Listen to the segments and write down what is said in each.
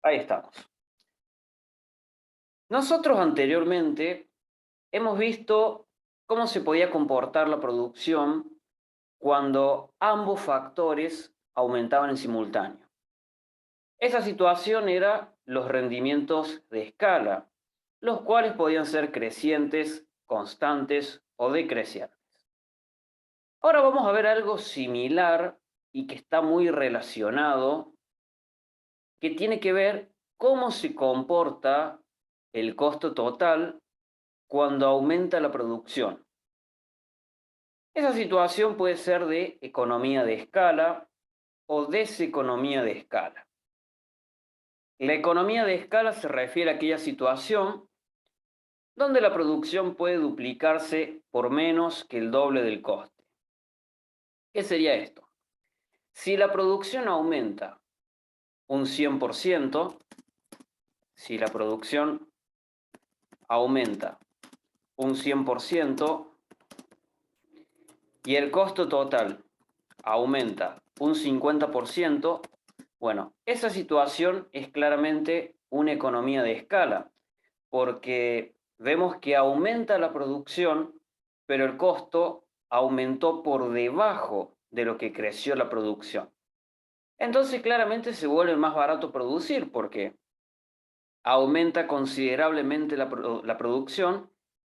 Ahí estamos. Nosotros anteriormente hemos visto cómo se podía comportar la producción cuando ambos factores aumentaban en simultáneo. Esa situación era los rendimientos de escala, los cuales podían ser crecientes, constantes o decrecientes. Ahora vamos a ver algo similar y que está muy relacionado, que tiene que ver cómo se comporta el costo total cuando aumenta la producción. Esa situación puede ser de economía de escala o deseconomía de escala. La economía de escala se refiere a aquella situación donde la producción puede duplicarse por menos que el doble del coste. ¿Qué sería esto? Si la producción aumenta un 100%, si la producción aumenta un 100% y el costo total aumenta un 50%, bueno, esa situación es claramente una economía de escala, porque vemos que aumenta la producción, pero el costo aumentó por debajo de lo que creció la producción. Entonces claramente se vuelve más barato producir porque aumenta considerablemente la producción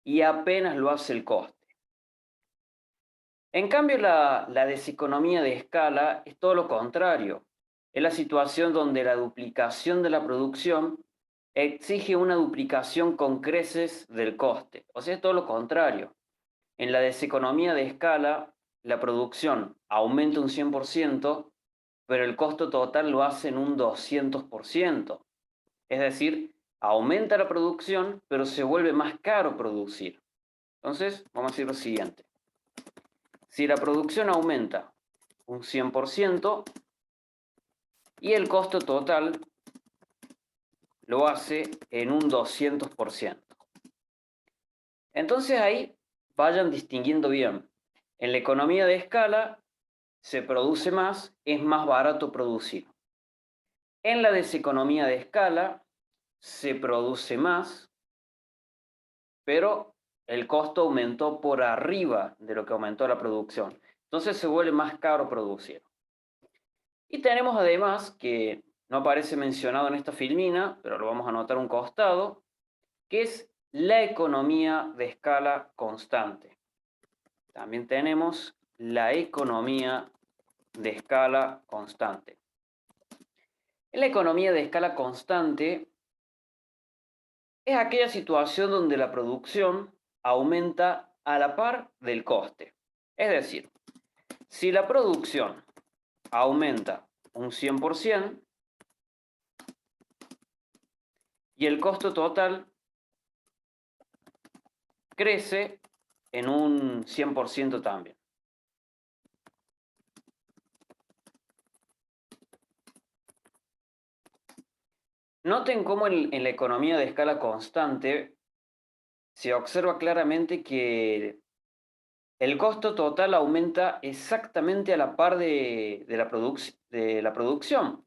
y apenas lo hace el coste. En cambio, la deseconomía de escala es todo lo contrario. Es la situación donde la duplicación de la producción exige una duplicación con creces del coste. O sea, es todo lo contrario. En la deseconomía de escala, la producción aumenta un 100%, pero el costo total lo hace en un 200%. Es decir, aumenta la producción, pero se vuelve más caro producir. Entonces, vamos a decir lo siguiente. Si la producción aumenta un 100% y el costo total lo hace en un 200%. Entonces ahí vayan distinguiendo bien. En la economía de escala se produce más, es más barato producir. En la deseconomía de escala se produce más, pero el costo aumentó por arriba de lo que aumentó la producción. Entonces se vuelve más caro producir. Y tenemos además, que no aparece mencionado en esta filmina, pero lo vamos a anotar a un costado, que es la economía de escala constante. También tenemos la economía de escala constante. En la economía de escala constante es aquella situación donde la producción aumenta a la par del coste. Es decir, si la producción aumenta un 100% y el costo total crece en un 100% también. Noten cómo en la economía de escala constante se observa claramente que el costo total aumenta exactamente a la par de la producción.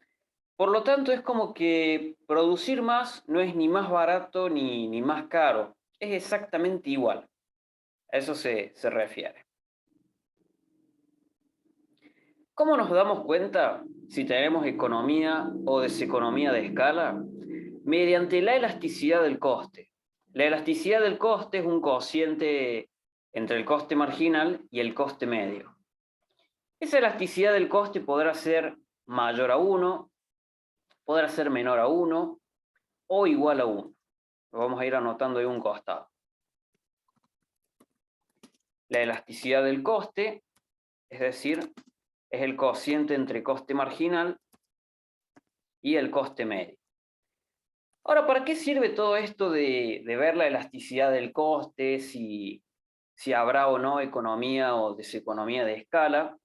Por lo tanto, es como que producir más no es ni más barato ni más caro, es exactamente igual. A eso se refiere. ¿Cómo nos damos cuenta si tenemos economía o deseconomía de escala? Mediante la elasticidad del coste. La elasticidad del coste es un cociente entre el coste marginal y el coste medio. Esa elasticidad del coste podrá ser mayor a 1, podrá ser menor a 1 o igual a 1. Lo vamos a ir anotando ahí a un costado. La elasticidad del coste, es decir, es el cociente entre coste marginal y el coste medio. Ahora, ¿para qué sirve todo esto de ver la elasticidad del coste, si habrá o no economía o deseconomía de escala?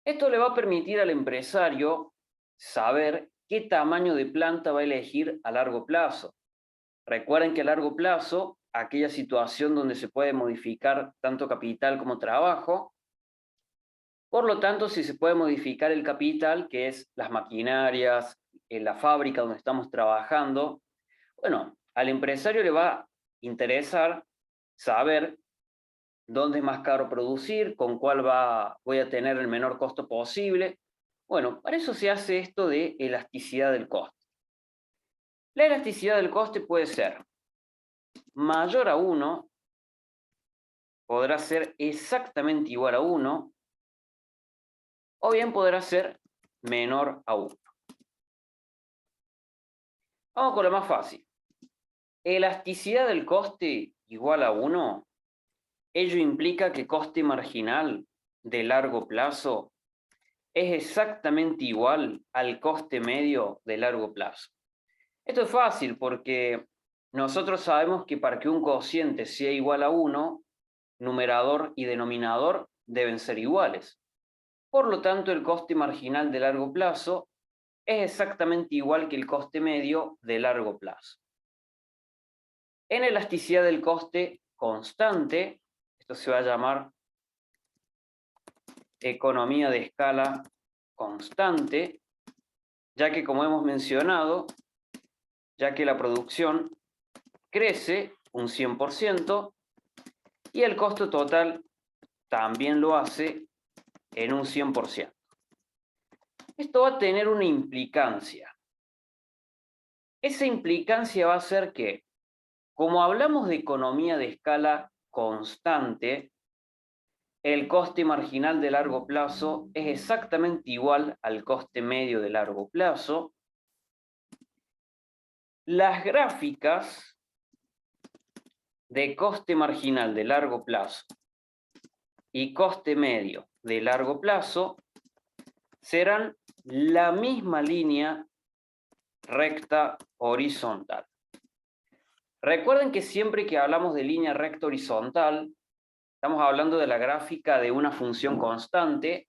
Esto le va a permitir al empresario saber qué tamaño de planta va a elegir a largo plazo. Recuerden que a largo plazo, aquella situación donde se puede modificar tanto capital como trabajo, Por lo tanto, si se puede modificar el capital, que es las maquinarias, en la fábrica donde estamos trabajando, bueno, al empresario le va a interesar saber dónde es más caro producir, con cuál voy a tener el menor costo posible. Bueno, para eso se hace esto de elasticidad del coste. La elasticidad del coste puede ser mayor a 1, podrá ser exactamente igual a 1, o bien podrá ser menor a 1. Vamos con lo más fácil. Elasticidad del coste igual a 1, ello implica que coste marginal de largo plazo es exactamente igual al coste medio de largo plazo. Esto es fácil porque nosotros sabemos que para que un cociente sea igual a 1, numerador y denominador deben ser iguales. Por lo tanto, el coste marginal de largo plazo es exactamente igual que el coste medio de largo plazo. En elasticidad del coste constante, esto se va a llamar economía de escala constante, ya que como hemos mencionado, ya que la producción crece un 100% y el costo total también lo hace en un 100%. Esto va a tener una implicancia. Esa implicancia va a ser que, como hablamos de economía de escala constante, el coste marginal de largo plazo es exactamente igual al coste medio de largo plazo. Las gráficas de coste marginal de largo plazo y coste medio de largo plazo serán la misma línea recta horizontal. Recuerden que siempre que hablamos de línea recta horizontal, estamos hablando de la gráfica de una función constante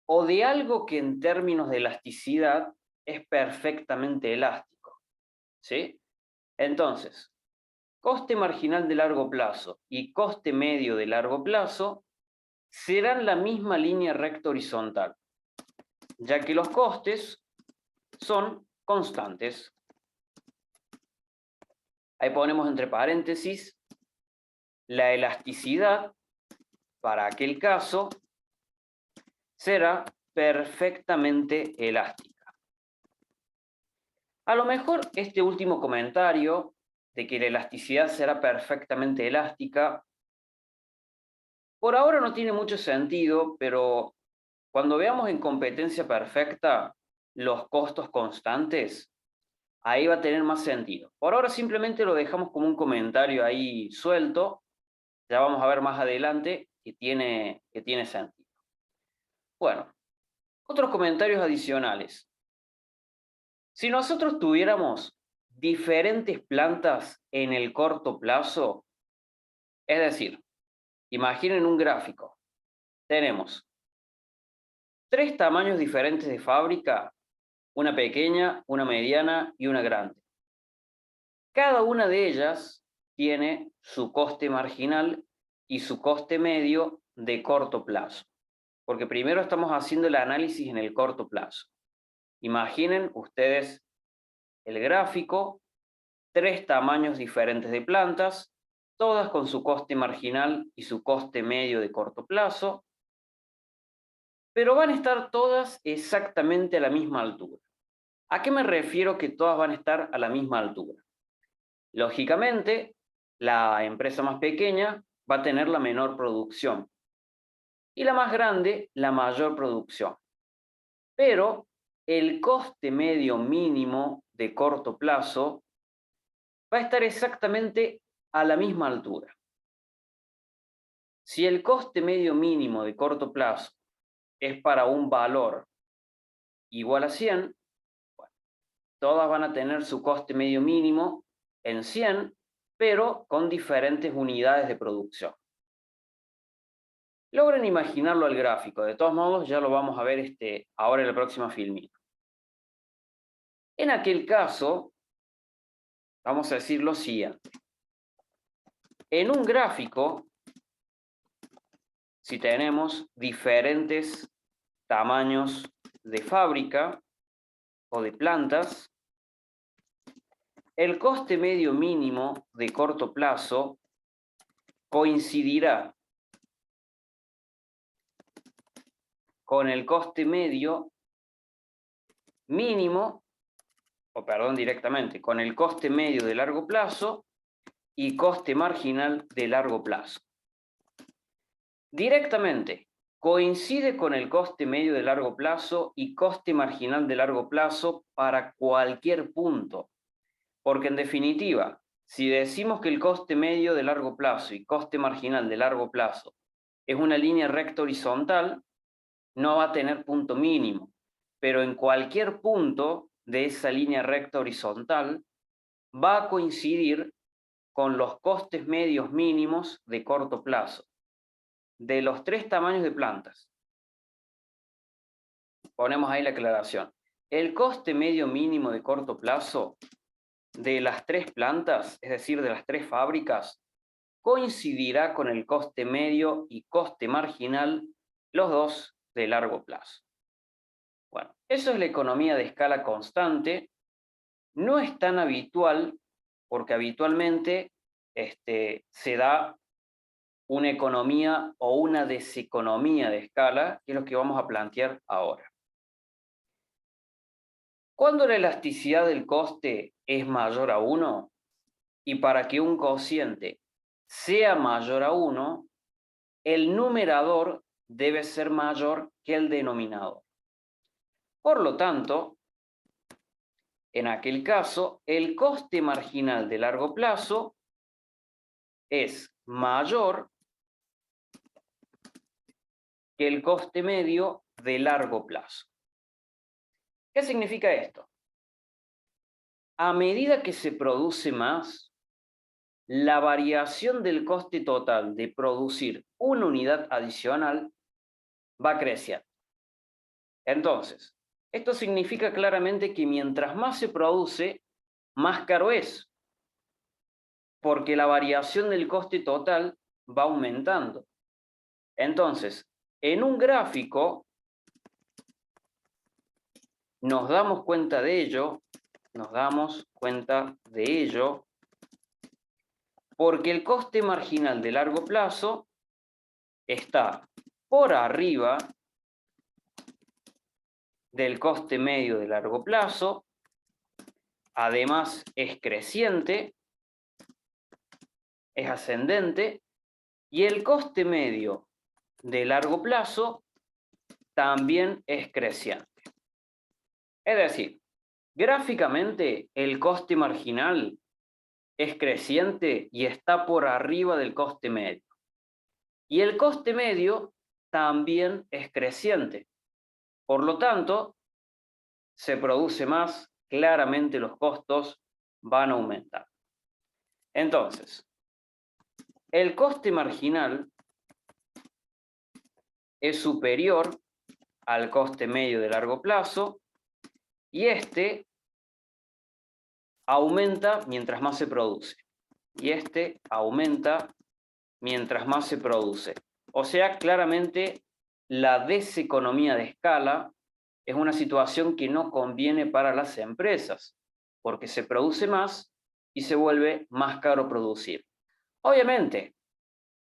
o de algo que en términos de elasticidad es perfectamente elástico, ¿sí? Entonces, coste marginal de largo plazo y coste medio de largo plazo serán la misma línea recta horizontal, ya que los costes son constantes. Ahí ponemos entre paréntesis la elasticidad para aquel caso será perfectamente elástica. A lo mejor este último comentario de que la elasticidad será perfectamente elástica, por ahora no tiene mucho sentido, pero cuando veamos en competencia perfecta los costos constantes, ahí va a tener más sentido. Por ahora simplemente lo dejamos como un comentario ahí suelto, ya vamos a ver más adelante que tiene sentido. Bueno, otros comentarios adicionales. Si nosotros tuviéramos diferentes plantas en el corto plazo, es decir, imaginen un gráfico, tenemos 3 tamaños diferentes de fábrica, una pequeña, una mediana y una grande. Cada una de ellas tiene su coste marginal y su coste medio de corto plazo, porque primero estamos haciendo el análisis en el corto plazo. Imaginen ustedes el gráfico, 3 tamaños diferentes de plantas, todas con su coste marginal y su coste medio de corto plazo, pero van a estar todas exactamente a la misma altura. ¿A qué me refiero que todas van a estar a la misma altura? Lógicamente, la empresa más pequeña va a tener la menor producción y la más grande la mayor producción. Pero el coste medio mínimo de corto plazo va a estar exactamente a la misma altura. Si el coste medio mínimo de corto plazo es para un valor igual a 100, bueno, todas van a tener su coste medio mínimo en 100, pero con diferentes unidades de producción. Logren imaginarlo al gráfico, de todos modos ya lo vamos a ver ahora en la próxima filmina. En aquel caso, vamos a decir lo siguiente. En un gráfico, si tenemos diferentes tamaños de fábrica o de plantas, el coste medio mínimo de corto plazo coincidirá con el coste medio mínimo, o perdón, directamente, con el coste medio de largo plazo y coste marginal de largo plazo. Directamente, coincide con el coste medio de largo plazo y coste marginal de largo plazo para cualquier punto. Porque en definitiva, si decimos que el coste medio de largo plazo y coste marginal de largo plazo es una línea recta horizontal, no va a tener punto mínimo. Pero en cualquier punto de esa línea recta horizontal va a coincidir con los costes medios mínimos de corto plazo, de los 3 tamaños de plantas. Ponemos ahí la aclaración. El coste medio mínimo de corto plazo de las 3 plantas, es decir, de las 3 fábricas, coincidirá con el coste medio y coste marginal, los dos de largo plazo. Bueno, eso es la economía de escala constante. No es tan habitual, porque habitualmente se da una economía o una deseconomía de escala, que es lo que vamos a plantear ahora. Cuando la elasticidad del coste es mayor a 1, y para que un cociente sea mayor a 1, el numerador debe ser mayor que el denominador. Por lo tanto, en aquel caso, el coste marginal de largo plazo es mayor que el coste medio de largo plazo. ¿Qué significa esto? A medida que se produce más, la variación del coste total de producir una unidad adicional va creciendo. Entonces, esto significa claramente que mientras más se produce, más caro es, porque la variación del coste total va aumentando. Entonces, en un gráfico nos damos cuenta de ello, porque el coste marginal de largo plazo está por arriba del coste medio de largo plazo, además es creciente, es ascendente, y el coste medio de largo plazo también es creciente. Es decir, gráficamente el coste marginal es creciente y está por arriba del coste medio. Y el coste medio también es creciente. Por lo tanto, se produce más, claramente los costos van a aumentar. Entonces, el coste marginal es superior al coste medio de largo plazo y este aumenta mientras más se produce. Y este aumenta mientras más se produce. O sea, claramente la deseconomía de escala es una situación que no conviene para las empresas, porque se produce más y se vuelve más caro producir. Obviamente,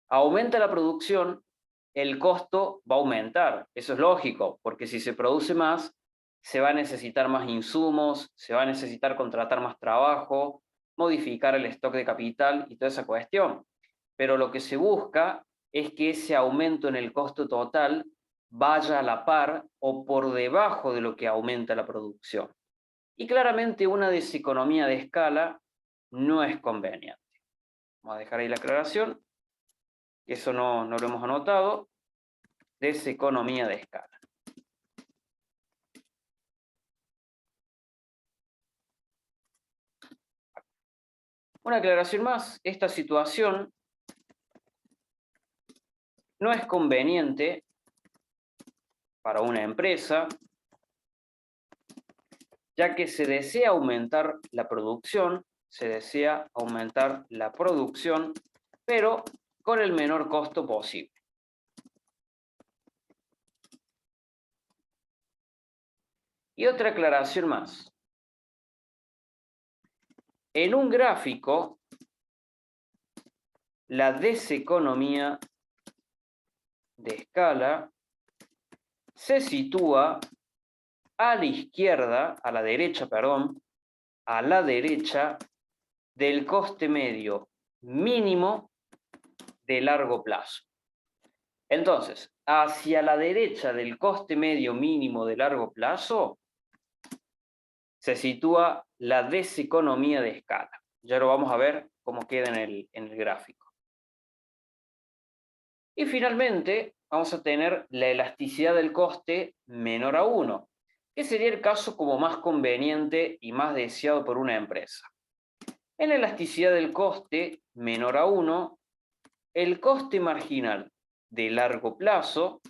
aumenta la producción, el costo va a aumentar. Eso es lógico, porque si se produce más, se va a necesitar más insumos, se va a necesitar contratar más trabajo, modificar el stock de capital y toda esa cuestión. Pero lo que se busca es que ese aumento en el costo total vaya a la par o por debajo de lo que aumenta la producción. Y claramente una deseconomía de escala no es conveniente. Vamos a dejar ahí la aclaración. Eso no lo hemos anotado. Deseconomía de escala. Una aclaración más. Esta situación no es conveniente para una empresa, ya que se desea aumentar la producción, pero con el menor costo posible. Y otra aclaración más. En un gráfico, la deseconomía de escala se sitúa a la izquierda, a la derecha, perdón, a la derecha del coste medio mínimo de largo plazo. Entonces, hacia la derecha del coste medio mínimo de largo plazo se sitúa la deseconomía de escala. Ya lo vamos a ver cómo queda en el gráfico. Y finalmente, vamos a tener la elasticidad del coste menor a 1, que sería el caso como más conveniente y más deseado por una empresa. En la elasticidad del coste menor a 1, el coste marginal de largo plazo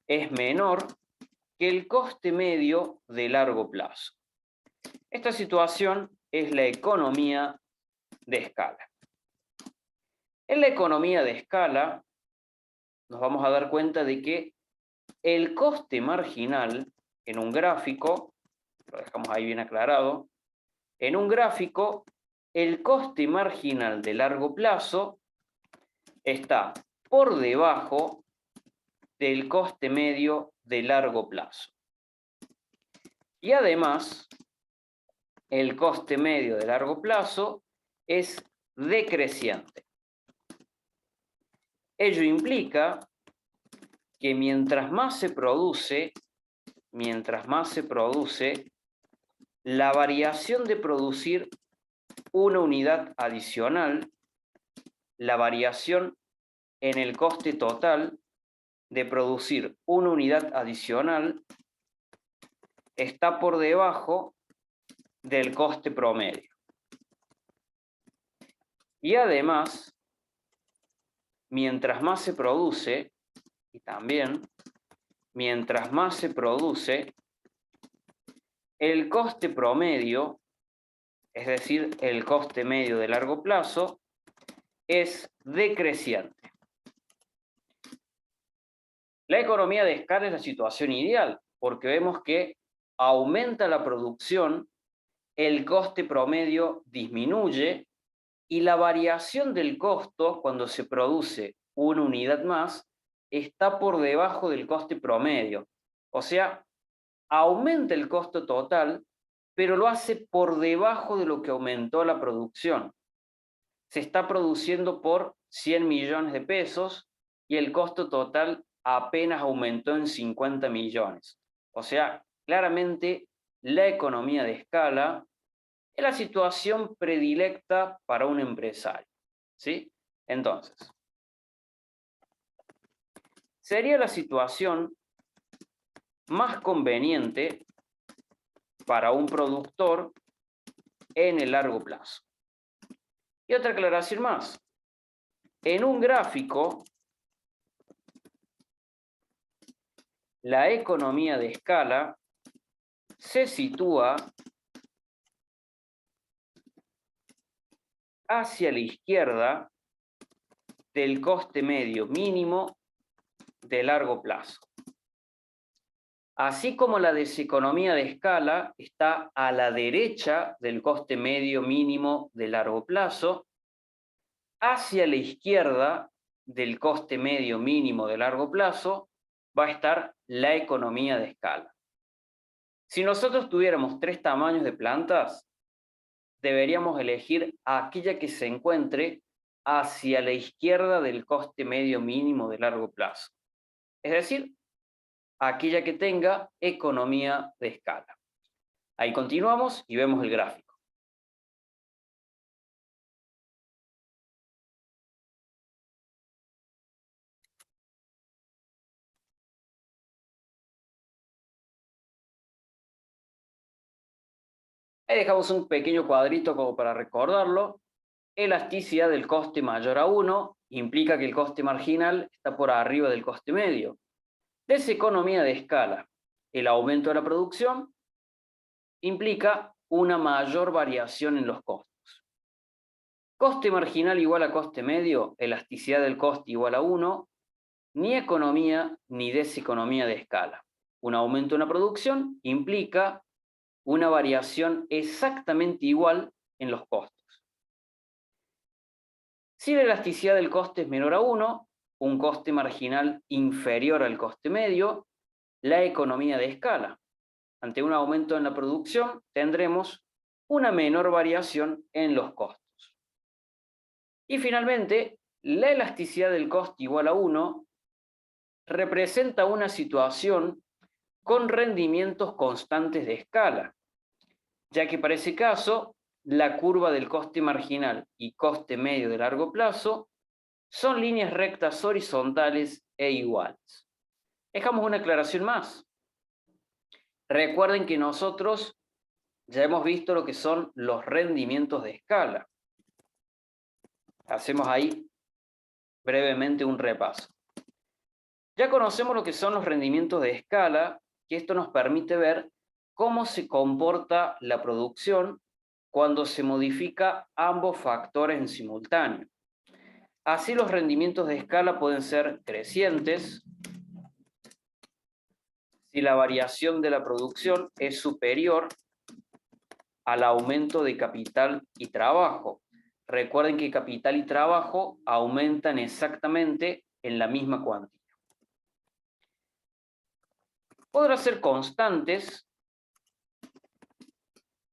es menor que el coste medio de largo plazo. Esta situación es la economía de escala. En la economía de escala nos vamos a dar cuenta de que el coste marginal en un gráfico, lo dejamos ahí bien aclarado, en un gráfico el coste marginal de largo plazo está por debajo del coste medio de largo plazo. Y además, el coste medio de largo plazo es decreciente. Ello implica que mientras más se produce, la variación de producir una unidad adicional, la variación en el coste total de producir una unidad adicional está por debajo del coste promedio. Y además, mientras más se produce, y también, mientras más se produce, el coste promedio, es decir, el coste medio de largo plazo, es decreciente. La economía de escala es la situación ideal, porque vemos que aumenta la producción, el coste promedio disminuye y la variación del costo cuando se produce una unidad más está por debajo del coste promedio. O sea, aumenta el costo total, pero lo hace por debajo de lo que aumentó la producción. Se está produciendo por 100 millones de pesos y el costo total apenas aumentó en 50 millones. O sea, claramente la economía de escala es la situación predilecta para un empresario, ¿sí? Entonces, sería la situación más conveniente para un productor en el largo plazo. Y otra aclaración más. En un gráfico, la economía de escala se sitúa hacia la izquierda del coste medio mínimo de largo plazo. Así como la deseconomía de escala está a la derecha del coste medio mínimo de largo plazo, hacia la izquierda del coste medio mínimo de largo plazo va a estar la economía de escala. Si nosotros tuviéramos 3 tamaños de plantas, deberíamos elegir aquella que se encuentre hacia la izquierda del coste medio mínimo de largo plazo. Es decir, aquella que tenga economía de escala. Ahí continuamos y vemos el gráfico. Ahí dejamos un pequeño cuadrito como para recordarlo. Elasticidad del coste mayor a 1 implica que el coste marginal está por arriba del coste medio. Deseconomía de escala. El aumento de la producción implica una mayor variación en los costos. Coste marginal igual a coste medio, elasticidad del coste igual a 1, ni economía ni deseconomía de escala. Un aumento en la producción implica una variación exactamente igual en los costos. Si la elasticidad del coste es menor a 1, un coste marginal inferior al coste medio, la economía de escala. Ante un aumento en la producción, tendremos una menor variación en los costos. Y finalmente, la elasticidad del coste igual a 1 representa una situación con rendimientos constantes de escala, ya que para ese caso, la curva del coste marginal y coste medio de largo plazo son líneas rectas horizontales e iguales. Dejamos una aclaración más. Recuerden que nosotros ya hemos visto lo que son los rendimientos de escala. Hacemos ahí brevemente un repaso. Ya conocemos lo que son los rendimientos de escala, que esto nos permite ver cómo se comporta la producción cuando se modifica ambos factores en simultáneo. Así los rendimientos de escala pueden ser crecientes si la variación de la producción es superior al aumento de capital y trabajo. Recuerden que capital y trabajo aumentan exactamente en la misma cuantía. Podrán ser constantes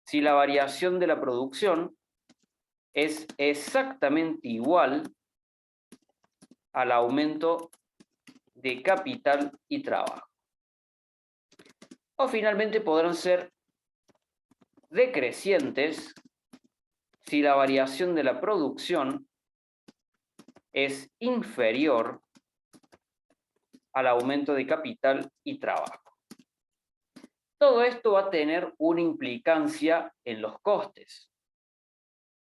si la variación de la producción es exactamente igual al aumento de capital y trabajo. O finalmente podrán ser decrecientes si la variación de la producción es inferior al aumento de capital y trabajo. Todo esto va a tener una implicancia en los costes.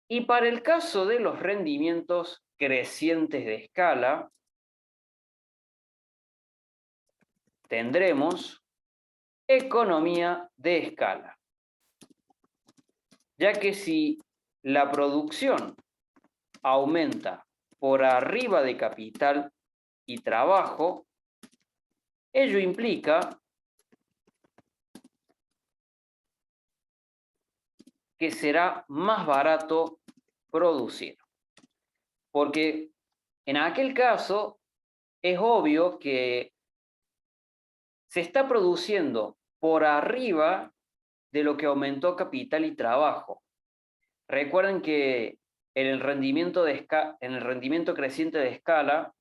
Y para el caso de los rendimientos crecientes de escala, tendremos economía de escala, ya que si la producción aumenta por arriba de capital y trabajo, ello implica que será más barato producir. Porque en aquel caso es obvio que se está produciendo por arriba de lo que aumentó capital y trabajo. Recuerden que en el rendimiento creciente de escala,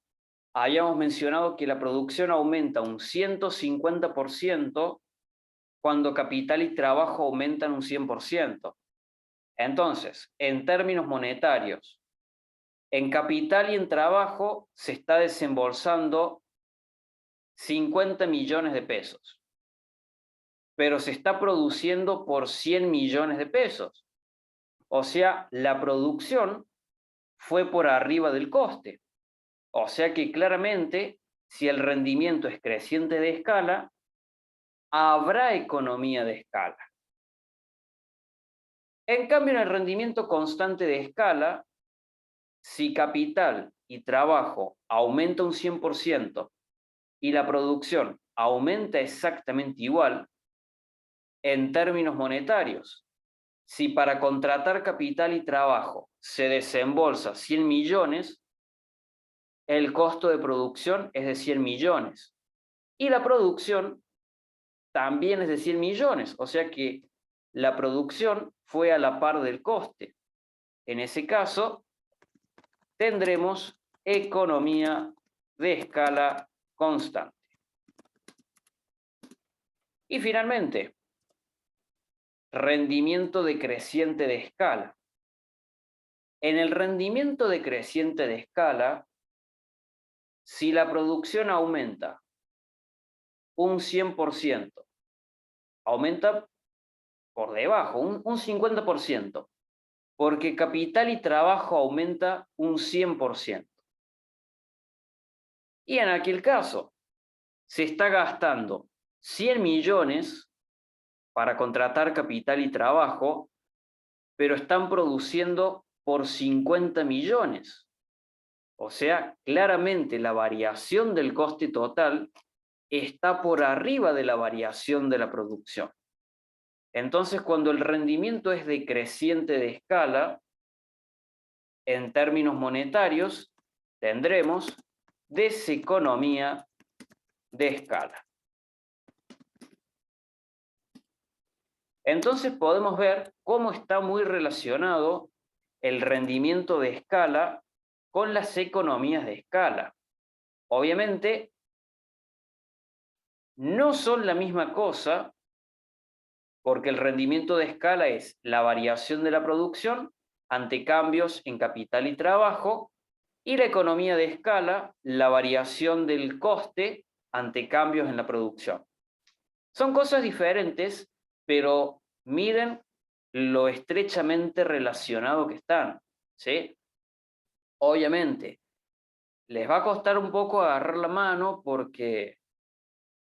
habíamos mencionado que la producción aumenta un 150% cuando capital y trabajo aumentan un 100%. Entonces, en términos monetarios, en capital y en trabajo se está desembolsando 50 millones de pesos, pero se está produciendo por 100 millones de pesos. O sea, la producción fue por arriba del coste. O sea que claramente, si el rendimiento es creciente de escala, habrá economía de escala. En cambio, en el rendimiento constante de escala, si capital y trabajo aumenta un 100% y la producción aumenta exactamente igual, en términos monetarios, si para contratar capital y trabajo se desembolsa 100 millones, el costo de producción es de 100 millones. Y la producción también es de 100 millones, o sea que la producción fue a la par del coste. En ese caso, tendremos economía de escala constante. Y finalmente, rendimiento decreciente de escala. En el rendimiento decreciente de escala, si la producción aumenta un 100%, aumenta por debajo, un 50%, porque capital y trabajo aumenta un 100%. Y en aquel caso, se está gastando 100 millones para contratar capital y trabajo, pero están produciendo por 50 millones. O sea, claramente la variación del coste total está por arriba de la variación de la producción. Entonces, cuando el rendimiento es decreciente de escala, en términos monetarios, tendremos deseconomía de escala. Entonces podemos ver cómo está muy relacionado el rendimiento de escala con las economías de escala. Obviamente, no son la misma cosa, porque el rendimiento de escala es la variación de la producción ante cambios en capital y trabajo, y la economía de escala, la variación del coste ante cambios en la producción. Son cosas diferentes, pero miren lo estrechamente relacionado que están, ¿sí? Obviamente, les va a costar un poco agarrar la mano porque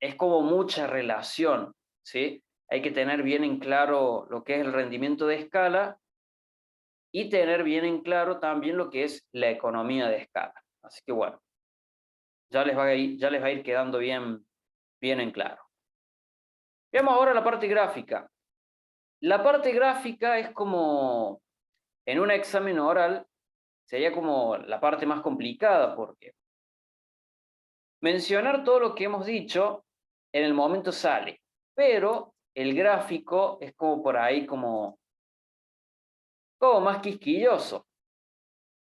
es como mucha relación, ¿sí? Hay que tener bien en claro lo que es el rendimiento de escala y tener bien en claro también lo que es la economía de escala. Así que bueno, ya les va a ir quedando bien en claro. Veamos ahora la parte gráfica. La parte gráfica es como, en un examen oral, sería como la parte más complicada, porque mencionar todo lo que hemos dicho en el momento sale, pero el gráfico es como por ahí como más quisquilloso.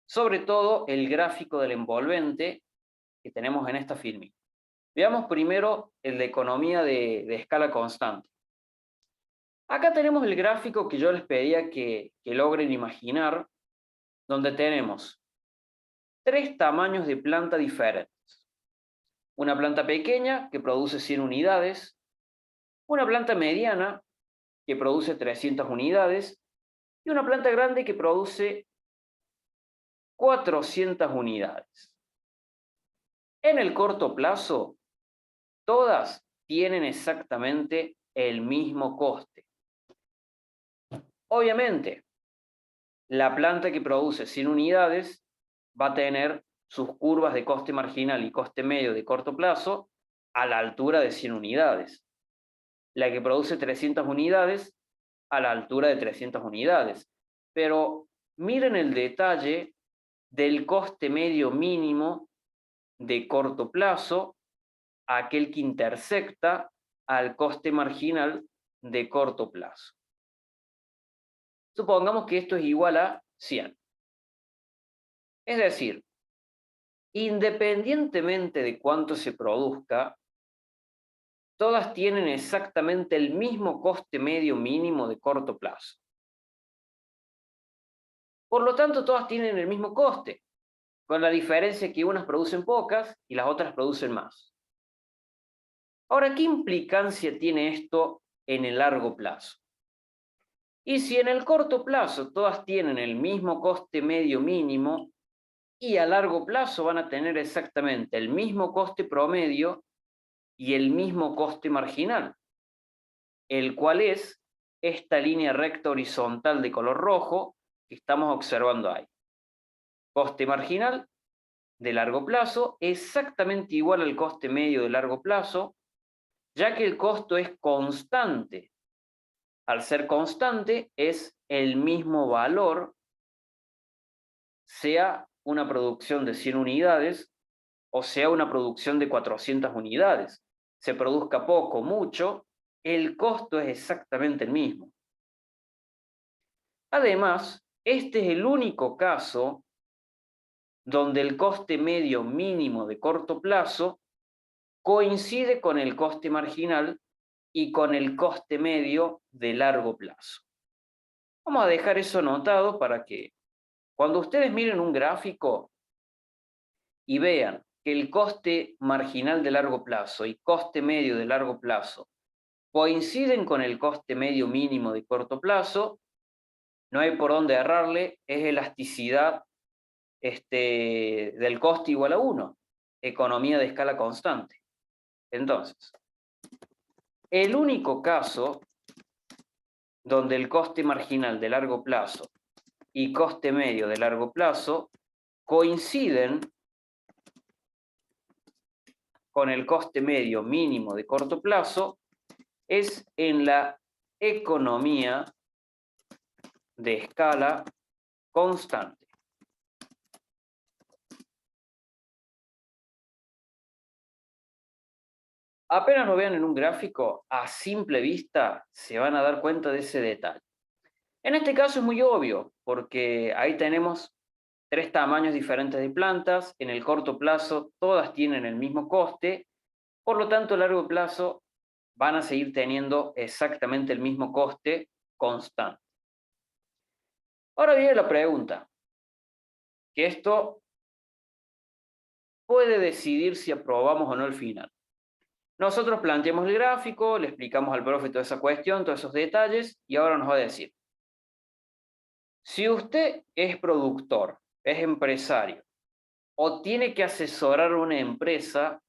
Sobre todo el gráfico del envolvente que tenemos en esta filmina. Veamos primero el de economía de escala constante. Acá tenemos el gráfico que yo les pedía que logren imaginar, donde tenemos 3 tamaños de planta diferentes. Una planta pequeña que produce 100 unidades, una planta mediana que produce 300 unidades y una planta grande que produce 400 unidades. En el corto plazo, todas tienen exactamente el mismo coste. Obviamente, la planta que produce 100 unidades va a tener sus curvas de coste marginal y coste medio de corto plazo a la altura de 100 unidades. La que produce 300 unidades a la altura de 300 unidades. Pero miren el detalle del coste medio mínimo de corto plazo, aquel que intersecta al coste marginal de corto plazo. Supongamos que esto es igual a 100. Es decir, independientemente de cuánto se produzca, todas tienen exactamente el mismo coste medio mínimo de corto plazo. Por lo tanto, todas tienen el mismo coste, con la diferencia que unas producen pocas y las otras producen más. Ahora, ¿qué implicancia tiene esto en el largo plazo? Y si en el corto plazo todas tienen el mismo coste medio mínimo, y a largo plazo van a tener exactamente el mismo coste promedio y el mismo coste marginal, el cual es esta línea recta horizontal de color rojo que estamos observando ahí. Coste marginal de largo plazo exactamente igual al coste medio de largo plazo, ya que el costo es constante. Al ser constante, es el mismo valor, sea una producción de 100 unidades o sea una producción de 400 unidades. Se produzca poco, mucho, el costo es exactamente el mismo. Además, este es el único caso donde el coste medio mínimo de corto plazo coincide con el coste marginal y con el coste medio de largo plazo. Vamos a dejar eso anotado para que cuando ustedes miren un gráfico y vean que el coste marginal de largo plazo y coste medio de largo plazo coinciden con el coste medio mínimo de corto plazo, no hay por dónde errarle, es elasticidad del coste igual a 1, economía de escala constante. Entonces, el único caso donde el coste marginal de largo plazo y coste medio de largo plazo coinciden con el coste medio mínimo de corto plazo es en la economía de escala constante. Apenas lo vean en un gráfico, a simple vista se van a dar cuenta de ese detalle. En este caso es muy obvio, porque ahí tenemos tres tamaños diferentes de plantas, en el corto plazo todas tienen el mismo coste, por lo tanto a largo plazo van a seguir teniendo exactamente el mismo coste constante. Ahora viene la pregunta, que esto puede decidir si aprobamos o no el final. Nosotros planteamos el gráfico, le explicamos al profe toda esa cuestión, todos esos detalles, y ahora nos va a decir, si usted es productor, es empresario, o tiene que asesorar a una empresa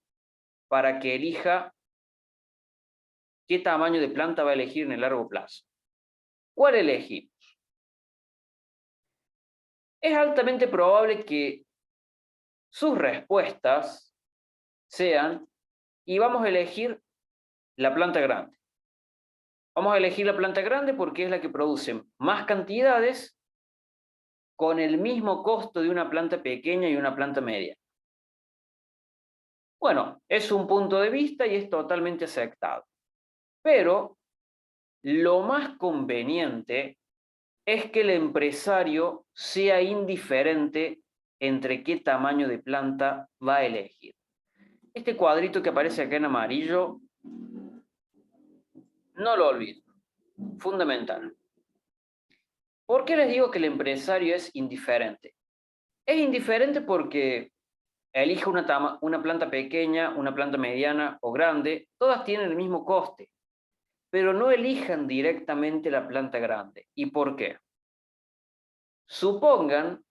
para que elija qué tamaño de planta va a elegir en el largo plazo, ¿cuál elegimos? Es altamente probable que sus respuestas sean, y vamos a elegir la planta grande. Vamos a elegir la planta grande porque es la que produce más cantidades con el mismo costo de una planta pequeña y una planta media. Bueno, es un punto de vista y es totalmente aceptado. Pero lo más conveniente es que el empresario sea indiferente entre qué tamaño de planta va a elegir. Este cuadrito que aparece acá en amarillo, no lo olviden, fundamental. ¿Por qué les digo que el empresario es indiferente? Es indiferente porque elige una planta pequeña, una planta mediana o grande, todas tienen el mismo coste, pero no elijan directamente la planta grande. ¿Y por qué? Supongan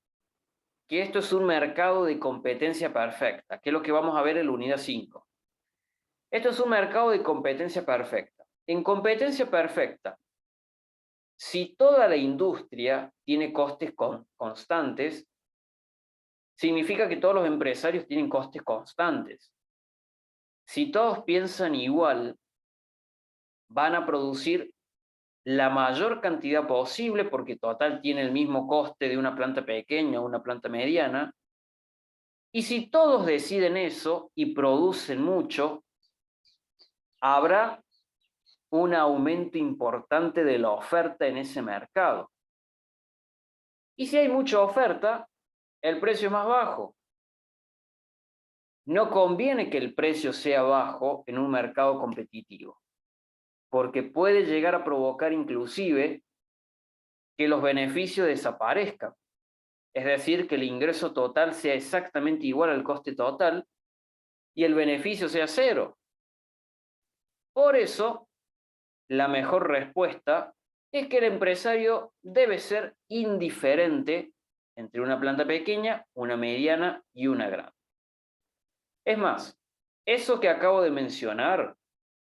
que esto es un mercado de competencia perfecta, que es lo que vamos a ver en la unidad 5. Esto es un mercado de competencia perfecta. En competencia perfecta, si toda la industria tiene costes constantes, significa que todos los empresarios tienen costes constantes. Si todos piensan igual, van a producir la mayor cantidad posible, porque total tiene el mismo coste de una planta pequeña o una planta mediana, y si todos deciden eso y producen mucho, habrá un aumento importante de la oferta en ese mercado. Y si hay mucha oferta, el precio es más bajo. No conviene que el precio sea bajo en un mercado competitivo, porque puede llegar a provocar inclusive que los beneficios desaparezcan. Es decir, que el ingreso total sea exactamente igual al coste total y el beneficio sea cero. Por eso, la mejor respuesta es que el empresario debe ser indiferente entre una planta pequeña, una mediana y una grande. Es más, eso que acabo de mencionar,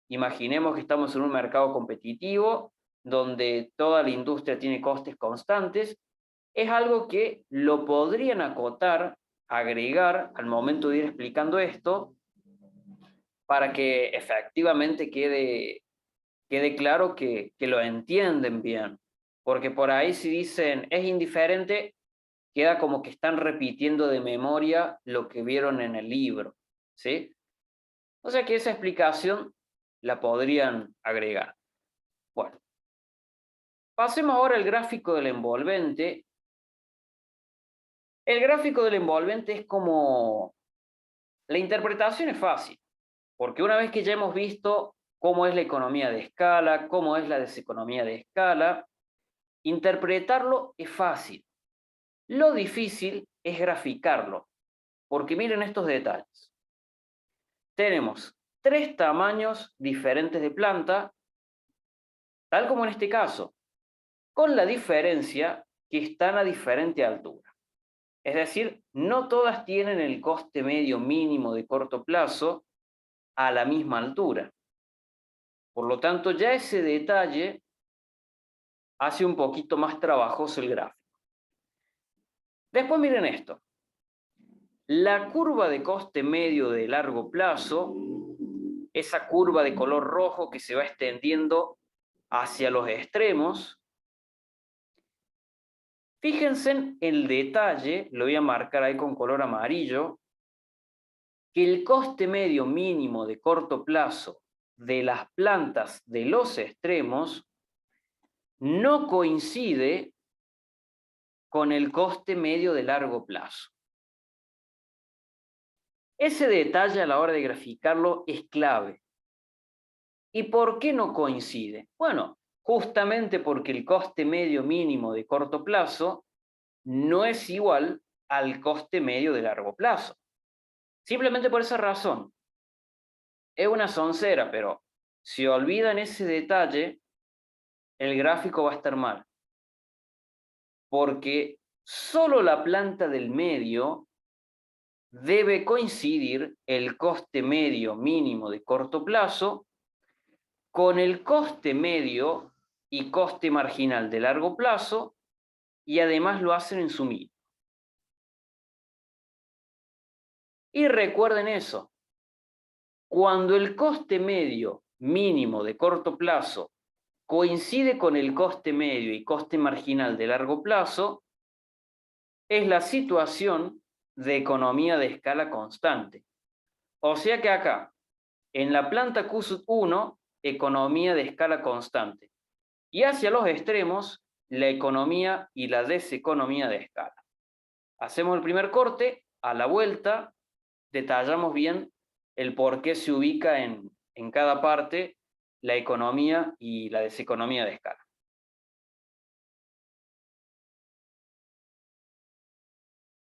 imaginemos que estamos en un mercado competitivo donde toda la industria tiene costes constantes, es algo que lo podrían acotar, agregar al momento de ir explicando esto, para que efectivamente quede claro que lo entienden bien. Porque por ahí si dicen es indiferente, queda como que están repitiendo de memoria lo que vieron en el libro, ¿sí? O sea que esa explicación la podrían agregar. Bueno, pasemos ahora al gráfico del envolvente. El gráfico del envolvente es como... La interpretación es fácil, porque una vez que ya hemos visto cómo es la economía de escala, cómo es la deseconomía de escala, interpretarlo es fácil. Lo difícil es graficarlo, porque miren estos detalles. Tenemos tres tamaños diferentes de planta, tal como en este caso, con la diferencia que están a diferente altura. Es decir, no todas tienen el coste medio mínimo de corto plazo a la misma altura. Por lo tanto, ya ese detalle hace un poquito más trabajoso el gráfico. Después miren esto. La curva de coste medio de largo plazo, esa curva de color rojo que se va extendiendo hacia los extremos. Fíjense en el detalle, lo voy a marcar ahí con color amarillo, que el coste medio mínimo de corto plazo de las plantas de los extremos no coincide con el coste medio de largo plazo. Ese detalle a la hora de graficarlo es clave. ¿Y por qué no coincide? Bueno, justamente porque el coste medio mínimo de corto plazo no es igual al coste medio de largo plazo. Simplemente por esa razón. Es una soncera, pero si olvidan ese detalle, el gráfico va a estar mal. Porque solo la planta del medio debe coincidir el coste medio mínimo de corto plazo con el coste medio y coste marginal de largo plazo, y además lo hacen en su mínimo. Y recuerden eso, cuando el coste medio mínimo de corto plazo coincide con el coste medio y coste marginal de largo plazo, es la situación de economía de escala constante. O sea que acá, en la planta Q1, economía de escala constante. Y hacia los extremos, la economía y la deseconomía de escala. Hacemos el primer corte, a la vuelta, detallamos bien el por qué se ubica en cada parte la economía y la deseconomía de escala.